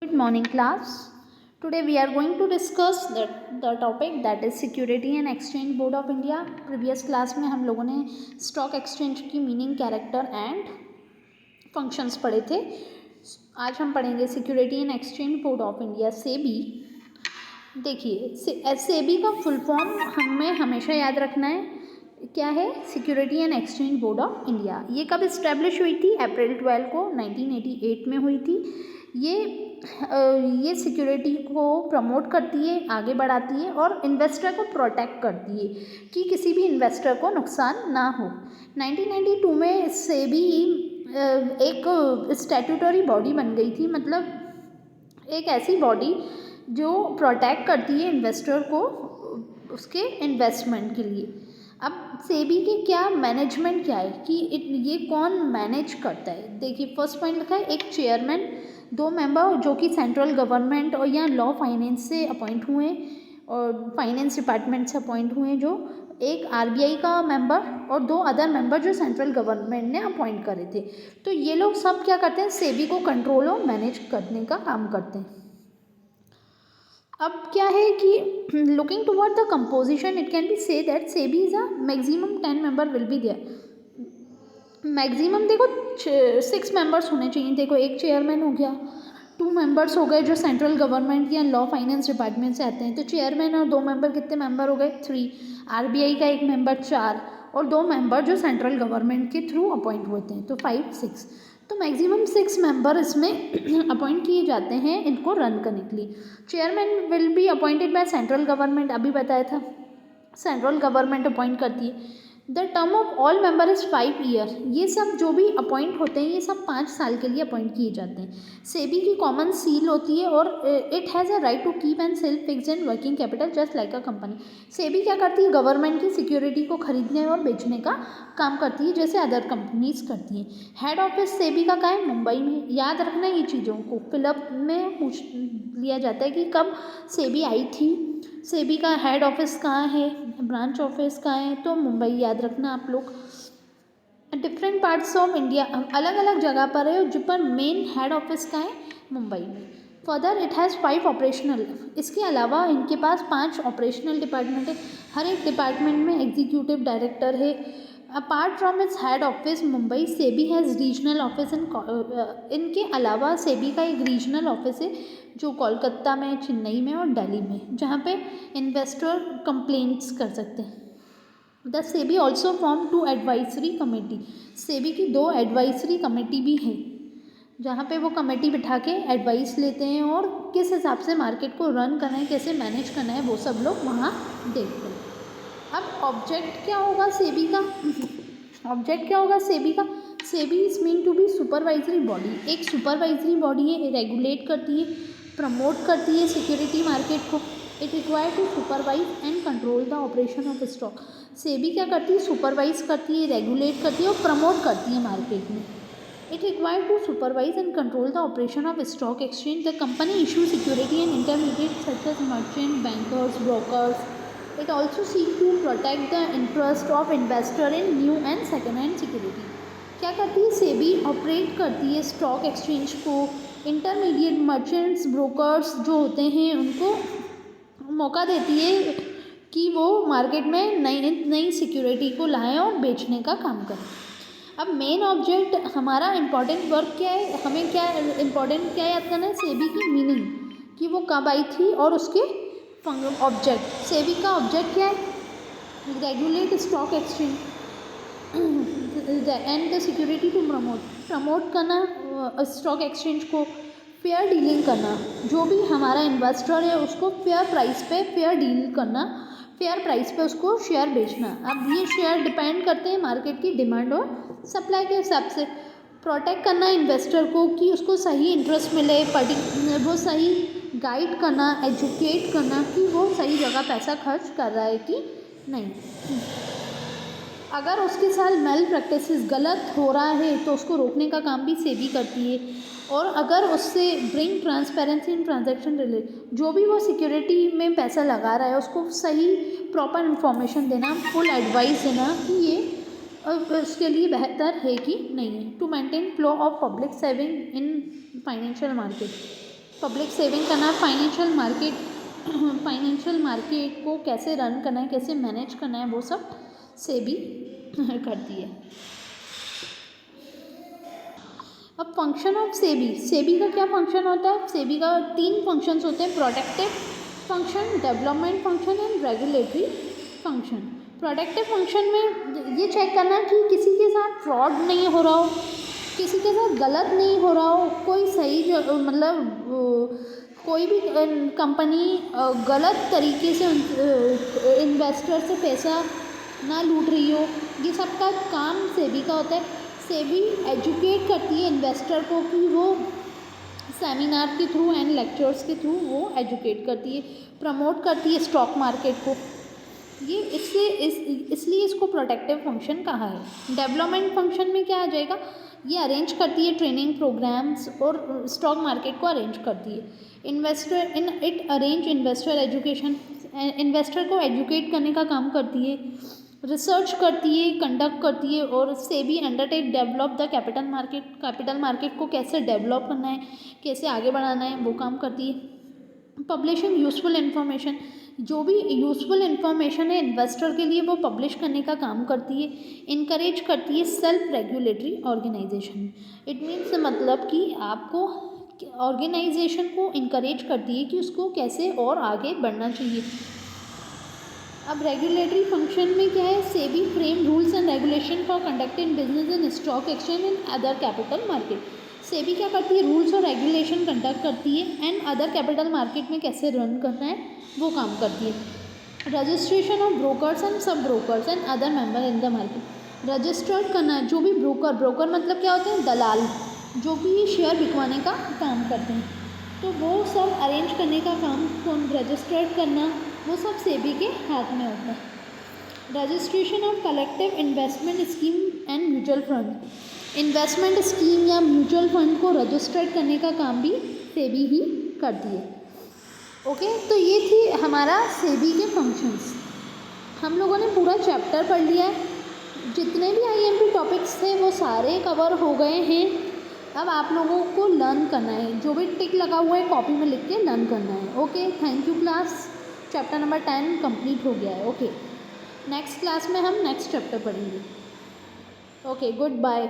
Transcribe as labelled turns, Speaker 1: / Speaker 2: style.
Speaker 1: Good morning, class. Today we are going to discuss the topic that is Security and Exchange Board of India. Previous class में हम लोगों ने stock exchange की meaning, character and functions पढ़े थे. आज हम पढ़ेंगे security and exchange board of India, SEBI. देखिए, सेबी का फुल फॉर्म हमें हमेशा याद रखना है. क्या है? Security and exchange board of India. ये कब इस्टेब्लिश हुई थी? अप्रैल 12 को 1988 में हुई थी. ये सिक्योरिटी को प्रमोट करती है, आगे बढ़ाती है और इन्वेस्टर को प्रोटेक्ट करती है कि किसी भी इन्वेस्टर को नुकसान ना हो. 1992 में सेबी एक स्टैट्यूटरी बॉडी बन गई थी, मतलब एक ऐसी बॉडी जो प्रोटेक्ट करती है इन्वेस्टर को उसके इन्वेस्टमेंट के लिए. अब सेबी के क्या मैनेजमेंट क्या है कि ये कौन मैनेज करता है. देखिए, फर्स्ट पॉइंट लिखा है एक चेयरमैन, 2 मेंबर जो कि सेंट्रल गवर्नमेंट और या लॉ फाइनेंस से अपॉइंट हुए और फाइनेंस डिपार्टमेंट से अपॉइंट हुए, जो एक आरबीआई का मेंबर और 2 अदर मेंबर जो सेंट्रल गवर्नमेंट ने अपॉइंट करे थे. तो ये लोग सब क्या करते हैं? सेबी को कंट्रोल और मैनेज करने का काम करते हैं. अब क्या है कि looking toward the composition it can be say that SEBI is a maximum 10 member will be there. Maximum देखो 6 मेंबर्स होने चाहिए. देखो, एक चेयरमैन हो गया, 2 मेंबर्स हो गए जो सेंट्रल गवर्नमेंट या लॉ फाइनेंस डिपार्टमेंट से आते हैं. तो चेयरमैन और 2 मेंबर, कितने मेंबर हो गए? 3. आरबीआई का 1 मेंबर 4 और 2 मेंबर जो सेंट्रल गवर्नमेंट के थ्रू अपॉइंट होते हैं, तो 5, 6. तो मैक्सिमम 6 मेंबर इसमें अपॉइंट किए जाते हैं इनको रन करने के लिए. Chairman will be appointed by central government, अभी बताया था सेंट्रल गवर्नमेंट अपॉइंट करती है. The term of all member is 5 year. ये सब जो भी अपॉइंट होते हैं ये सब 5 साल के लिए अपॉइंट किए जाते हैं. सेबी की कॉमन सील होती है और it has a right to keep and sell fixed and working capital just like a company. SEBI क्या करती है? गवर्नमेंट की सिक्योरिटी को खरीदने और बेचने का काम करती है, जैसे अदर कंपनीज करती हैं. हेड ऑफिस सेबी का है? मुंबई में. याद रखना ये चीज़ों को. फिलअप में पूछ लिया जाता है कि कब सेबी आई थी, सेबी का हेड ऑफिस कहाँ है, ब्रांच ऑफिस कहाँ है, तो मुंबई. याद रखना आप लोग. डिफरेंट पार्ट्स ऑफ इंडिया, अलग अलग जगह पर है, जो पर मेन हेड ऑफिस का है मुंबई में. Further it has 5 operational. इसके अलावा इनके पास 5 ऑपरेशनल डिपार्टमेंट है. हर एक डिपार्टमेंट में एग्जीक्यूटिव डायरेक्टर है. Apart from its head office Mumbai, SEBI has regional office इनके अलावा सेबी का एक रीजनल ऑफिस है जो कोलकाता में, चेन्नई में और दिल्ली में, जहाँ पे इन्वेस्टर कंप्लेंट्स कर सकते हैं. The SEBI also form 2 advisory committee. SEBI की 2 एडवाइजरी कमेटी भी है, जहाँ पे वो कमेटी बिठा के एडवाइस लेते हैं और किस हिसाब से मार्केट को रन करना है, कैसे मैनेज करना है, वो सब लोग वहाँ देखते हैं. अब ऑब्जेक्ट क्या होगा सेबी का? ऑब्जेक्ट क्या होगा सेबी का? SEBI is mean to be supervisory body. एक सुपरवाइजरी बॉडी है, रेगुलेट करती है, प्रमोट करती है सिक्योरिटी मार्केट को. It require to supervise and control the operation of stock. SEBI क्या करती है? सुपरवाइज करती है, रेगुलेट करती है और प्रमोट करती है मार्केट में. It require to supervise and control the operation of stock exchange. The company issue security and intermediate such as merchant, bankers, brokers. It also seek to protect the interest of investor in new and second hand security. क्या करती है SEBI? Operate करती है stock exchange को. Intermediate merchants, brokers जो होते हैं उनको मौका देती है कि वो मार्केट में नई सिक्योरिटी को लाएं और बेचने का काम करें. अब मेन ऑब्जेक्ट हमारा इम्पॉर्टेंट वर्क क्या है, हमें क्या इम्पॉर्टेंट क्या याद करना है? सेबी की मीनिंग कि वो कब आई थी और उसके ऑब्जेक्ट. सेबी का ऑब्जेक्ट क्या है? Regulate stock exchange and the security to promote करना स्टॉक एक्सचेंज को. फेयर डीलिंग करना, जो भी हमारा इन्वेस्टर है उसको फेयर प्राइस पे फेयर डील करना, फेयर प्राइस पे उसको शेयर बेचना. अब ये शेयर डिपेंड करते हैं मार्केट की डिमांड और सप्लाई के हिसाब से. प्रोटेक्ट करना इन्वेस्टर को कि उसको सही इंटरेस्ट मिले, वो सही गाइड करना, एजुकेट करना कि वो सही जगह पैसा खर्च कर रहा है कि नहीं. अगर उसके साथ मेल प्रैक्टिसेस गलत हो रहा है तो उसको रोकने का काम भी सेबी करती है. और अगर उससे bring transparency in transaction relate, जो भी वो सिक्योरिटी में पैसा लगा रहा है उसको सही प्रॉपर इन्फॉर्मेशन देना, फुल एडवाइस देना कि ये उसके लिए बेहतर है कि नहीं है. To maintain flow of public saving in financial market. Public saving करना है, फाइनेंशियल मार्केट को कैसे रन करना है, कैसे मैनेज करना है, वो सब सेबी करती है। अब फंक्शन ऑफ सेबी का क्या फंक्शन होता है? सेबी का 3 फंक्शंस होते हैं, protective function, development function and regulatory function. Protective function में ये चेक करना है कि किसी के साथ फ्रॉड नहीं हो रहा हो, किसी के साथ गलत नहीं हो रहा हो, कोई सही कोई भी कंपनी गलत तरीके से इन्वेस्टर से पैसा ना लूट रही हो, ये सब का काम सेबी का होता है। सेबी एजुकेट करती है इन्वेस्टर को कि वो सेमिनार के थ्रू एंड लेक्चर्स के थ्रू वो एजुकेट करती है, प्रमोट करती है स्टॉक मार्केट को। ये इसलिए इसको प्रोटेक्टिव फंक्शन कहा है। डेवलपमेंट फंक्शन में क्या आ जाएगा? ये अरेंज करती है ट्रेनिंग प्रोग्राम्स और स्टॉक मार्केट को अरेंज करती है। It arrange investor education, investor को एजुकेट करने का काम करती है, रिसर्च करती है, कंडक्ट करती है। और SEBI undertake develop the capital market को कैसे डेवलप करना है, कैसे आगे बढ़ाना है, वो काम करती है। पब्लिशिंग यूज़फुल इन्फॉर्मेशन, जो भी यूज़फुल इन्फॉर्मेशन है इन्वेस्टर के लिए वो पब्लिश करने का काम करती है। इनकरेज करती है self regulatory organization. It means मतलब कि आपको ऑर्गेनाइजेशन को इनकरेज करती है कि उसको कैसे और आगे बढ़ना चाहिए। अब रेगुलेटरी फंक्शन में क्या है? SEBI frame rules and regulation for conducting business in stock exchange and other capital market. SEBI क्या करती है? रूल्स और रेगुलेशन कंडक्ट करती है एंड अदर कैपिटल मार्केट में कैसे रन करना है वो काम करती है। रजिस्ट्रेशन ऑफ ब्रोकर्स एंड सब brokers and other member in the market. Registered करना है जो भी ब्रोकर मतलब क्या होते हैं? दलाल, जो भी शेयर बिकवाने का काम करते हैं, तो वो सब अरेंज करने का काम, रजिस्टर्ड करना, वो सब सेबी के हाथ में होता है। Registration of collective investment scheme and mutual fund, investment scheme या म्यूचुअल फंड को रजिस्टर्ड करने का काम भी सेबी ही करती है। ओके, तो ये थी हमारा सेबी के फंक्शंस। हम लोगों ने पूरा चैप्टर पढ़ लिया है, जितने भी आईएमपी टॉपिक्स थे वो सारे कवर हो गए हैं। अब आप लोगों को लर्न करना है, जो भी टिक लगा हुआ है कॉपी में लिख के लर्न करना है। Okay, thank you class. Chapter number 10 complete हो गया है। ओके, नेक्स्ट क्लास में हम नेक्स्ट चैप्टर पढ़ेंगे। Okay, good bye.